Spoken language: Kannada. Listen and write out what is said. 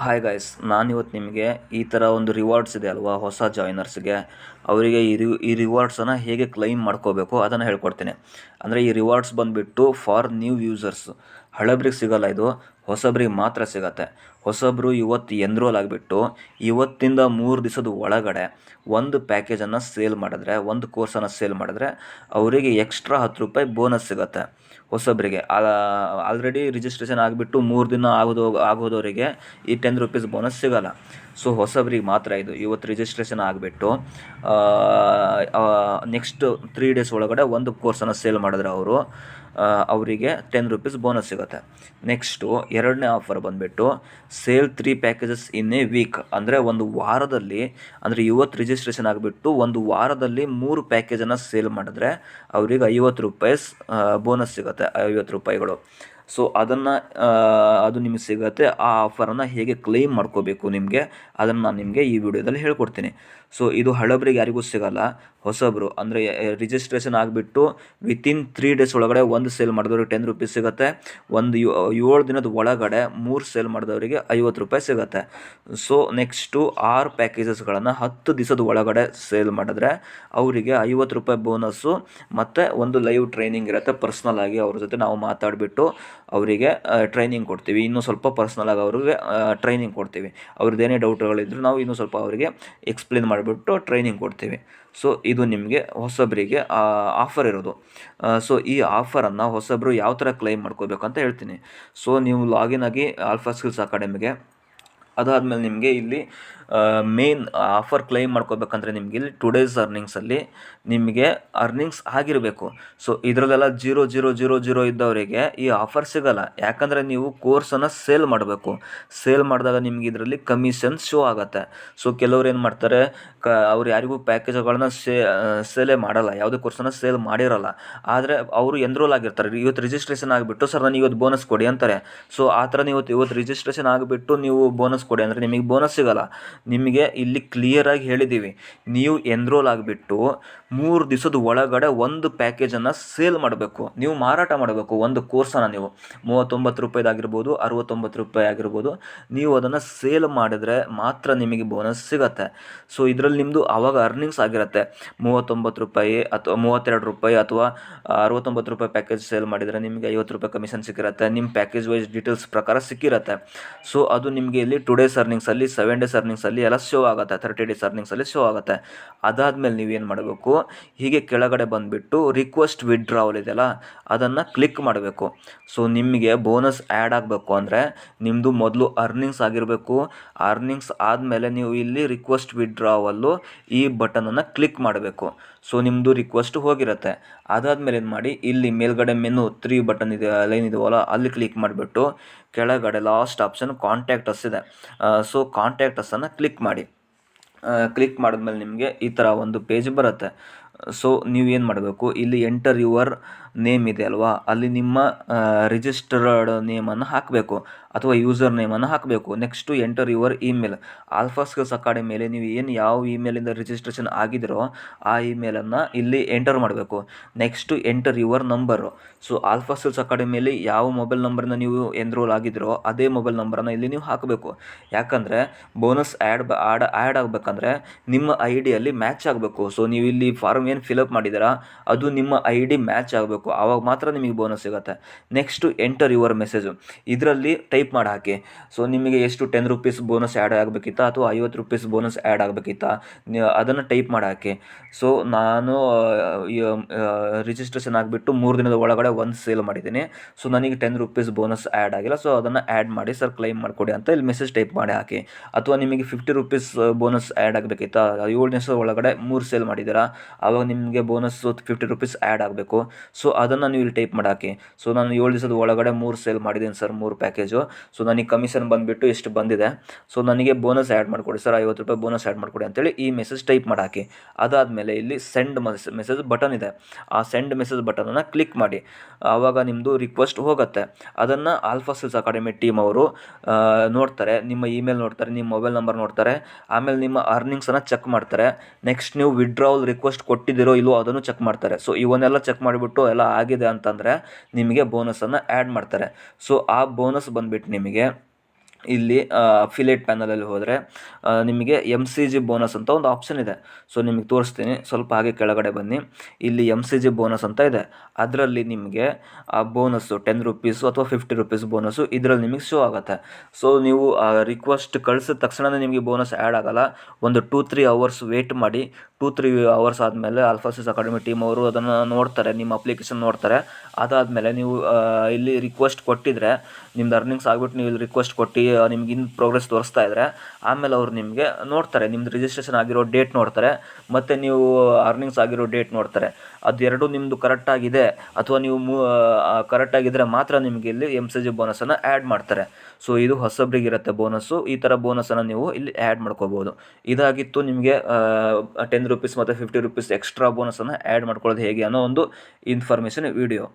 ಹಾಯ್ ಗೈಸ್, ನಾನಿವತ್ತು ನಿಮಗೆ ಈ ಥರ ಒಂದು ರಿವಾರ್ಡ್ಸ್ ಇದೆ ಅಲ್ವಾ ಹೊಸ ಜಾಯ್ನರ್ಸ್ಗೆ, ಅವರಿಗೆ ಈ ರಿವಾರ್ಡ್ಸನ್ನು ಹೇಗೆ ಕ್ಲೈಮ್ ಮಾಡ್ಕೋಬೇಕು ಅದನ್ನು ಹೇಳ್ಕೊಡ್ತೀನಿ. ಅಂದರೆ ಈ ರಿವಾರ್ಡ್ಸ್ ಬಂದುಬಿಟ್ಟು ಫಾರ್ ನ್ಯೂ ಯೂಸರ್ಸ್, ಹಳಬ್ರಿಗೆ ಸಿಗೋಲ್ಲ, ಇದು ಹೊಸಬ್ರಿಗೆ ಮಾತ್ರ ಸಿಗತ್ತೆ. ಹೊಸಬ್ರು ಇವತ್ತು ಎನ್ರೋಲ್ ಆಗಿಬಿಟ್ಟು ಇವತ್ತಿಂದ 3 ದಿವಸದ ಒಳಗಡೆ ಒಂದು ಪ್ಯಾಕೇಜನ್ನು ಸೇಲ್ ಮಾಡಿದ್ರೆ, ಒಂದು ಕೋರ್ಸನ್ನು ಸೇಲ್ ಮಾಡಿದ್ರೆ ಅವರಿಗೆ ಎಕ್ಸ್ಟ್ರಾ ₹10 ಬೋನಸ್ ಸಿಗುತ್ತೆ. ಹೊಸಬರಿಗೆ ಆಲ್ರೆಡಿ ರಿಜಿಸ್ಟ್ರೇಷನ್ ಆಗಿಬಿಟ್ಟು 3 ದಿನ ಆಗೋದವರಿಗೆ ಈ ₹10 ಬೋನಸ್ ಸಿಗೋಲ್ಲ. ಸೊ ಹೊಸಬ್ರಿಗೆ ಮಾತ್ರ ಇದು. ಇವತ್ತು ರಿಜಿಸ್ಟ್ರೇಷನ್ ಆಗಿಬಿಟ್ಟು ನೆಕ್ಸ್ಟ್ 3 ಡೇಸ್ ಒಳಗಡೆ ಒಂದು ಕೋರ್ಸನ್ನು ಸೇಲ್ ಮಾಡಿದ್ರೆ ಅವರಿಗೆ ₹10 ಬೋನಸ್ ಸಿಗುತ್ತೆ. ನೆಕ್ಸ್ಟು ಎರಡನೇ ಆಫರ್ ಬಂದುಬಿಟ್ಟು sale 3 packages in a week. ಅಂದರೆ ಒಂದು ವಾರದಲ್ಲಿ, ಅಂದರೆ ಇವತ್ತು ರಿಜಿಸ್ಟ್ರೇಷನ್ ಆಗಿಬಿಟ್ಟು ಒಂದು ವಾರದಲ್ಲಿ 3 ಪ್ಯಾಕೇಜನ್ನು ಸೇಲ್ ಮಾಡಿದ್ರೆ ಅವರಿಗೆ ₹50 ಬೋನಸ್ ಸಿಗುತ್ತೆ, ₹50. ಸೊ ಅದು ನಿಮಗೆ ಸಿಗುತ್ತೆ. ಆ ಆಫರನ್ನು ಹೇಗೆ ಕ್ಲೈಮ್ ಮಾಡ್ಕೋಬೇಕು ಅದನ್ನು ನಾನು ನಿಮಗೆ ಈ ವಿಡಿಯೋದಲ್ಲಿ ಹೇಳ್ಕೊಡ್ತೀನಿ. ಸೊ ಇದು ಹಳಬ್ರಿಗೆ ಯಾರಿಗೂ ಸಿಗೋಲ್ಲ. ಹೊಸಬ್ರು ಅಂದರೆ ರಿಜಿಸ್ಟ್ರೇಷನ್ ಆಗಿಬಿಟ್ಟು ವಿತಿನ್ 3 ಡೇಸ್ ಒಳಗಡೆ ಒಂದು ಸೇಲ್ ಮಾಡಿದವ್ರಿಗೆ ₹10 ಸಿಗುತ್ತೆ. 7 ದಿನದ ಒಳಗಡೆ 3 ಸೇಲ್ ಮಾಡಿದವರಿಗೆ ₹50 ಸಿಗುತ್ತೆ. ಸೊ ನೆಕ್ಸ್ಟು 6 ಪ್ಯಾಕೇಜಸ್ಗಳನ್ನು 10 ದಿವಸದ ಒಳಗಡೆ ಸೇಲ್ ಮಾಡಿದ್ರೆ ಅವರಿಗೆ ₹50 ಬೋನಸ್ಸು ಮತ್ತು ಒಂದು ಲೈವ್ ಟ್ರೈನಿಂಗ್ ಇರುತ್ತೆ. ಪರ್ಸ್ನಲ್ ಆಗಿ ಅವ್ರ ಜೊತೆ ನಾವು ಮಾತಾಡಿಬಿಟ್ಟು ಅವರಿಗೆ ಟ್ರೈನಿಂಗ್ ಕೊಡ್ತೀವಿ. ಇನ್ನೂ ಸ್ವಲ್ಪ ಪರ್ಸ್ನಲ್ ಆಗಿ ಅವ್ರಿಗೆ ಟ್ರೈನಿಂಗ್ ಕೊಡ್ತೀವಿ. ಅವ್ರದ್ದೇನೇ ಡೌಟ್ಗಳಿದ್ರು ನಾವು ಇನ್ನೂ ಸ್ವಲ್ಪ ಅವರಿಗೆ ಎಕ್ಸ್ಪ್ಲೇನ್ ಮಾಡಿಬಿಟ್ಟು ಟ್ರೈನಿಂಗ್ ಕೊಡ್ತೀವಿ. ಸೊ ಇದು ನಿಮಗೆ ಹೊಸಬರಿಗೆ ಆಫರ್ ಇರೋದು. ಸೊ ಈ ಆಫರನ್ನು ಹೊಸಬರು ಯಾವ ಥರ ಕ್ಲೈಮ್ ಮಾಡ್ಕೋಬೇಕು ಅಂತ ಹೇಳ್ತೀನಿ. ಸೊ ನೀವು ಲಾಗಿನ್ ಆಗಿ ಆಲ್ಫಾ ಸ್ಕಿಲ್ಸ್ ಅಕಾಡೆಮಿಗೆ. ಅದಾದಮೇಲೆ ನಿಮಗೆ ಇಲ್ಲಿ ಮೇನ್ ಆಫರ್ ಕ್ಲೈಮ್ ಮಾಡ್ಕೋಬೇಕಂದ್ರೆ ನಿಮಗೆ ಇಲ್ಲಿ ಟುಡೇಸ್ ಅರ್ನಿಂಗ್ಸಲ್ಲಿ ನಿಮಗೆ ಅರ್ನಿಂಗ್ಸ್ ಆಗಿರಬೇಕು. ಸೊ ಇದರಲ್ಲೆಲ್ಲ 0,000 ಇದ್ದವರಿಗೆ ಈ ಆಫರ್ ಸಿಗೋಲ್ಲ. ಯಾಕಂದರೆ ನೀವು ಕೋರ್ಸನ್ನು ಸೇಲ್ ಮಾಡಬೇಕು. ಸೇಲ್ ಮಾಡಿದಾಗ ನಿಮಗೆ ಇದರಲ್ಲಿ ಕಮಿಷನ್ ಶೋ ಆಗುತ್ತೆ. ಸೊ ಕೆಲವ್ರು ಏನು ಮಾಡ್ತಾರೆ, ಅವ್ರು ಯಾರಿಗೂ ಪ್ಯಾಕೇಜ್ಗಳನ್ನ ಸೇಲೇ ಮಾಡಲ್ಲ, ಯಾವುದೇ ಕೋರ್ಸನ್ನು ಸೇಲ್ ಮಾಡಿರಲ್ಲ. ಆದರೆ ಅವರು ಎನ್ರೋಲ್ ಆಗಿರ್ತಾರೆ. ಇವತ್ತು ರಿಜಿಸ್ಟ್ರೇಷನ್ ಆಗಿಬಿಟ್ಟು ಸರ್ ನನಗೆ ಇವತ್ತು ಬೋನಸ್ ಕೊಡಿ ಅಂತಾರೆ. ಸೊ ಆ ಥರ ನೀವು ಇವತ್ತು ರಿಜಿಸ್ಟ್ರೇಷನ್ ಆಗಿಬಿಟ್ಟು ನೀವು ಬೋನಸ್ ಕೊಡಿ ಅಂದರೆ ನಿಮಗೆ ಬೋನಸ್ ಸಿಗೋಲ್ಲ. ನಿಮಗೆ ಇಲ್ಲಿ ಕ್ಲಿಯರಾಗಿ ಹೇಳಿದ್ದೀವಿ, ನೀವು ಎನ್ರೋಲ್ ಆಗಿಬಿಟ್ಟು 3 ದಿವಸದ ಒಳಗಡೆ ಒಂದು ಪ್ಯಾಕೇಜನ್ನು ಸೇಲ್ ಮಾಡಬೇಕು. ನೀವು ಮಾರಾಟ ಮಾಡಬೇಕು ಒಂದು ಕೋರ್ಸನ್ನು. ನೀವು ₹39 ಆಗಿರ್ಬೋದು, ₹69 ಆಗಿರ್ಬೋದು, ನೀವು ಅದನ್ನು ಸೇಲ್ ಮಾಡಿದ್ರೆ ಮಾತ್ರ ನಿಮಗೆ ಬೋನಸ್ ಸಿಗುತ್ತೆ. ಸೊ ಇದರಲ್ಲಿ ನಿಮ್ಮದು ಆವಾಗ ಅರ್ನಿಂಗ್ಸ್ ಆಗಿರುತ್ತೆ. ₹39 ಅಥವಾ ₹32 ಅಥವಾ ₹69 ಪ್ಯಾಕೇಜ್ ಸೇಲ್ ಮಾಡಿದರೆ ನಿಮಗೆ ₹50 ಕಮಿಷನ್ ಸಿಕ್ಕಿರುತ್ತೆ. ನಿಮ್ಮ ಪ್ಯಾಕೇಜ್ ವೈಸ್ ಡೀಟೇಲ್ಸ್ ಪ್ರಕಾರ ಸಿಕ್ಕಿರುತ್ತೆ. ಸೊ ಅದು ನಿಮಗೆ ಇಲ್ಲಿ ಟುಡೇಸ್ ಅರ್ನಿಂಗ್ಸಲ್ಲಿ, 7 ಡೇಸ್ ಅರ್ನಿಂಗ್ಸಲ್ಲಿ ಎಲ್ಲ ಶೋ ಆಗುತ್ತೆ, 30 ಡೇಸ್ ಅರ್ನಿಂಗ್ಸಲ್ಲಿ ಶೋ ಆಗುತ್ತೆ. ಅದಾದಮೇಲೆ ನೀವೇನು ಮಾಡಬೇಕು, ಹೀಗೆ ಕೆಳಗಡೆ ಬಂದುಬಿಟ್ಟು ರಿಕ್ವೆಸ್ಟ್ ವಿಡ್ರಾವಲ್ ಇದೆಯಲ್ಲ ಅದನ್ನು ಕ್ಲಿಕ್ ಮಾಡಬೇಕು. ಸೊ ನಿಮಗೆ ಬೋನಸ್ ಆ್ಯಡ್ ಆಗಬೇಕು ಅಂದರೆ ನಿಮ್ಮದು ಮೊದಲು ಅರ್ನಿಂಗ್ಸ್ ಆಗಿರಬೇಕು. ಅರ್ನಿಂಗ್ಸ್ ಆದಮೇಲೆ ನೀವು ಇಲ್ಲಿ ರಿಕ್ವೆಸ್ಟ್ ವಿಡ್ರಾವಲ್ಲು ಈ ಬಟನನ್ನು ಕ್ಲಿಕ್ ಮಾಡಬೇಕು. ಸೊ ನಿಮ್ಮದು ರಿಕ್ವೆಸ್ಟ್ ಹೋಗಿರುತ್ತೆ. ಅದಾದಮೇಲೆ ಏನು ಮಾಡಿ, ಇಲ್ಲಿ ಮೇಲ್ಗಡೆ ಮೆನು 3 ಬಟನ್ ಇದೆ, ಲೈನ್ ಇದೆಯಲ್ಲ, ಅಲ್ಲಿ ಕ್ಲಿಕ್ ಮಾಡಿಬಿಟ್ಟು ಕೆಳಗಡೆ ಲಾಸ್ಟ್ ಆಪ್ಷನ್ ಕಾಂಟ್ಯಾಕ್ಟ್ ಅಸ್ ಇದೆ. ಸೊ ಕಾಂಟ್ಯಾಕ್ಟ್ ಅಸ್ಸನ್ನು ಕ್ಲಿಕ್ ಮಾಡಿ. ಕ್ಲಿಕ್ ಮಾಡಿದ್ಮೇಲೆ ನಿಮಗೆ ಈ ಥರ ಒಂದು ಪೇಜ್ ಬರುತ್ತೆ. ಸೊ ನೀವೇನು ಮಾಡಬೇಕು, ಇಲ್ಲಿ ಎಂಟರ್ ಯುವರ್ ನೇಮ್ ಇದೆ ಅಲ್ವಾ, ಅಲ್ಲಿ ನಿಮ್ಮ ರಿಜಿಸ್ಟರ್ಡ್ ನೇಮನ್ನು ಹಾಕಬೇಕು ಅಥವಾ ಯೂಸರ್ ನೇಮನ್ನು ಹಾಕಬೇಕು. Next enter your email. Alpha skills ಅಕಾಡೆಮಿಯಲ್ಲಿ ನೀವು ಯಾವ ಇಮೇಲಿಂದ ರಿಜಿಸ್ಟ್ರೇಷನ್ ಆಗಿದ್ದೀರೋ ಆ ಇಮೇಲನ್ನು ಇಲ್ಲಿ ಎಂಟರ್ ಮಾಡಬೇಕು. Next enter your number. So alpha skills ಅಕಾಡೆಮಿಯಲ್ಲಿ ಯಾವ ಮೊಬೈಲ್ ನಂಬರನ್ನ ನೀವು ಎನ್ರೋಲ್ ಆಗಿದ್ದೀರೋ ಅದೇ ಮೊಬೈಲ್ ನಂಬರನ್ನು ಇಲ್ಲಿ ನೀವು ಹಾಕಬೇಕು. ಯಾಕಂದರೆ ಬೋನಸ್ ಆ್ಯಡ್ ಆಗಬೇಕಂದ್ರೆ ನಿಮ್ಮ ID ಮ್ಯಾಚ್ ಆಗಬೇಕು. ಸೊ ನೀವು ಇಲ್ಲಿ ಫಾರ್ಮ್ ಏನು ಫಿಲಪ್ ಮಾಡಿದ್ದೀರಾ ಅದು ನಿಮ್ಮ ID ಮ್ಯಾಚ್ ಆಗಬೇಕು, ಆವಾಗ ಮಾತ್ರ ನಿಮಗೆ ಬೋನಸ್ ಸಿಗುತ್ತೆ. Next enter your message. ಇದರಲ್ಲಿ ಟೈಪ್ ಮಾಡಿ ಹಾಕಿ. ಸೊ ನಿಮಗೆ ಎಷ್ಟು ₹10 ಬೋನಸ್ ಆ್ಯಡ್ ಆಗಬೇಕಿತ್ತಾ ಅಥವಾ ₹50 ಬೋನಸ್ ಆ್ಯಡ್ ಆಗಬೇಕಿತ್ತಾ, ಅದನ್ನು ಟೈಪ್ ಮಾಡಿ ಹಾಕಿ. ಸೊ ನಾನು ರಿಜಿಸ್ಟ್ರೇಷನ್ ಆಗಿಬಿಟ್ಟು 3 ದಿನದ ಒಳಗಡೆ ಒಂದು ಸೇಲ್ ಮಾಡಿದ್ದೀನಿ. ಸೊ ನನಗೆ ₹10 ಬೋನಸ್ ಆ್ಯಡ್ ಆಗಿಲ್ಲ. ಸೊ ಅದನ್ನು ಆ್ಯಡ್ ಮಾಡಿ ಸರ್ ಕ್ಲೈಮ್ ಮಾಡಿಕೊಡಿ ಅಂತ ಇಲ್ಲಿ ಮೆಸೇಜ್ ಟೈಪ್ ಮಾಡಿ ಹಾಕಿ. ಅಥವಾ ನಿಮಗೆ ₹50 ಬೋನಸ್ ಆ್ಯಡ್ ಆಗಬೇಕಿತ್ತಾ, 7 ದಿವಸದ ಒಳಗಡೆ 3 ಸೇಲ್ ಮಾಡಿದ್ದೀರಾ, ಆವಾಗ ನಿಮಗೆ ಬೋನಸ್ ₹50 ಆ್ಯಡ್ ಆಗಬೇಕು. ಸೊ ಅದನ್ನು ನೀವು ಇಲ್ಲಿ ಟೈಪ್ ಮಾಡಿ ಹಾಕಿ. ಸೊ ನಾನು 7 ದಿವಸದ ಒಳಗಡೆ 3 ಸೇಲ್ ಮಾಡಿದ್ದೀನಿ ಸರ್, 3 ಪ್ಯಾಕೇಜು. ಸೊ ನನಗೆ ಕಮಿಷನ್ ಬಂದುಬಿಟ್ಟು ಇಷ್ಟು ಬಂದಿದೆ. ಸೊ ನನಗೆ ಬೋನಸ್ ಆ್ಯಡ್ ಮಾಡಿಕೊಡಿ ಸರ್, ₹50 ಬೋನಸ್ ಆ್ಯಡ್ ಮಾಡಿಕೊಡಿ ಅಂತೇಳಿ ಈ ಮೆಸೇಜ್ ಟೈಪ್ ಮಾಡಿ ಹಾಕಿ. ಅದಾದಮೇಲೆ ಇಲ್ಲಿ ಸೆಂಡ್ ಮೆಸೇಜ್ ಬಟನ್ ಇದೆ, ಆ ಸೆಂಡ್ ಮೆಸೇಜ್ ಬಟನನ್ನು ಕ್ಲಿಕ್ ಮಾಡಿ. ಆವಾಗ ನಿಮ್ಮದು ರಿಕ್ವೆಸ್ಟ್ ಹೋಗುತ್ತೆ. ಅದನ್ನು ಆಲ್ಫಾ ಸ್ಕಿಲ್ಸ್ ಅಕಾಡೆಮಿ ಟೀಮ್ ಅವರು ನೋಡ್ತಾರೆ, ನಿಮ್ಮ ಇಮೇಲ್ ನೋಡ್ತಾರೆ, ನಿಮ್ಮ ಮೊಬೈಲ್ ನಂಬರ್ ನೋಡ್ತಾರೆ, ಆಮೇಲೆ ನಿಮ್ಮ ಅರ್ನಿಂಗ್ಸನ್ನು ಚೆಕ್ ಮಾಡ್ತಾರೆ. ನೆಕ್ಸ್ಟ್ ನೀವು ವಿಡ್ರಾವಲ್ ರಿಕ್ವೆಸ್ಟ್ ಕೊಟ್ಟಿದ್ದೀರೋ ಇಲ್ಲವೋ ಅದನ್ನು ಚೆಕ್ ಮಾಡ್ತಾರೆ. ಸೊ ಇವನ್ನೆಲ್ಲ ಚೆಕ್ ಮಾಡಿಬಿಟ್ಟು ಎಲ್ಲ ಆಗಿದೆ ಅಂತಂದರೆ ನಿಮಗೆ ಬೋನಸನ್ನು ಆ್ಯಡ್ ಮಾಡ್ತಾರೆ. ಸೊ ಆ ಬೋನಸ್ ಬಂದುಬಿಟ್ಟು ನಿಮಗೆ ಇಲ್ಲಿ ಅಫಿಲಿಯೇಟ್ ಪ್ಯಾನಲಲ್ಲಿ ಹೋದರೆ ನಿಮಗೆ MCG ಬೋನಸ್ ಅಂತ ಒಂದು ಆಪ್ಷನ್ ಇದೆ. ಸೊ ನಿಮಗೆ ತೋರಿಸ್ತೀನಿ, ಸ್ವಲ್ಪ ಹಾಗೆ ಕೆಳಗಡೆ ಬನ್ನಿ. ಇಲ್ಲಿ MCG ಬೋನಸ್ ಅಂತ ಇದೆ. ಅದರಲ್ಲಿ ನಿಮಗೆ ಆ ಬೋನಸ್ಸು 10 ರುಪೀಸು ಅಥವಾ 50 ರುಪೀಸ್ ಬೋನಸ್ಸು ಇದರಲ್ಲಿ ನಿಮಗೆ ಶೋ ಆಗುತ್ತೆ. ಸೊ ನೀವು ರಿಕ್ವೆಸ್ಟ್ ಕಳಿಸಿದ ತಕ್ಷಣವೇ ನಿಮಗೆ ಬೋನಸ್ ಆ್ಯಡ್ ಆಗಲ್ಲ. ಒಂದು 2-3 ಅವರ್ಸ್ ವೇಟ್ ಮಾಡಿ. 2-3 ಅವರ್ಸ್ ಆದಮೇಲೆ ಆಲ್ಫಾಸಿಸ್ ಅಕಾಡೆಮಿ ಟೀಮ್ ಅವರು ಅದನ್ನು ನೋಡ್ತಾರೆ, ನಿಮ್ಮ ಅಪ್ಲಿಕೇಶನ್ ನೋಡ್ತಾರೆ. ಅದಾದಮೇಲೆ ನೀವು ಇಲ್ಲಿ ರಿಕ್ವೆಸ್ಟ್ ಕೊಟ್ಟಿದ್ರೆ, ನಿಮ್ದು ಅರ್ನಿಂಗ್ಸ್ ಆಗಿಬಿಟ್ಟು ನೀವು ಇಲ್ಲಿ ರಿಕ್ವೆಸ್ಟ್ ಕೊಟ್ಟು ನಿಮ್ಗೆ ಇನ್ ಪ್ರೋಗ್ರೆಸ್ ತೋರಿಸ್ತಾ ಇದ್ದರೆ, ಆಮೇಲೆ ಅವ್ರು ನಿಮಗೆ ನೋಡ್ತಾರೆ, ನಿಮ್ಮದು ರಿಜಿಸ್ಟ್ರೇಷನ್ ಆಗಿರೋ ಡೇಟ್ ನೋಡ್ತಾರೆ, ಮತ್ತು ನೀವು ಅರ್ನಿಂಗ್ಸ್ ಆಗಿರೋ ಡೇಟ್ ನೋಡ್ತಾರೆ. ಅದೆರಡು ನಿಮ್ಮದು ಕರೆಕ್ಟಾಗಿದೆ ಅಥವಾ ನೀವು ಕರೆಕ್ಟಾಗಿದ್ದರೆ ಮಾತ್ರ ನಿಮಗೆ ಇಲ್ಲಿ MCG ಬೋನಸನ್ನು ಆ್ಯಡ್ ಮಾಡ್ತಾರೆ. ಸೊ ಇದು ಹೊಸಬ್ರಿಗಿರುತ್ತೆ ಬೋನಸ್ಸು. ಈ ಥರ ಬೋನಸನ್ನು ನೀವು ಇಲ್ಲಿ ಆ್ಯಡ್ ಮಾಡ್ಕೋಬೋದು. ಇದಾಗಿತ್ತು ನಿಮಗೆ 10 ರುಪೀಸ್ ಮತ್ತು 50 ರುಪೀಸ್ ಎಕ್ಸ್ಟ್ರಾ ಬೋನಸನ್ನು ಆ್ಯಡ್ ಮಾಡ್ಕೊಳ್ಳೋದು ಹೇಗೆ ಅನ್ನೋ ಒಂದು ಇನ್ಫಾರ್ಮೇಷನ್ ವಿಡಿಯೋ.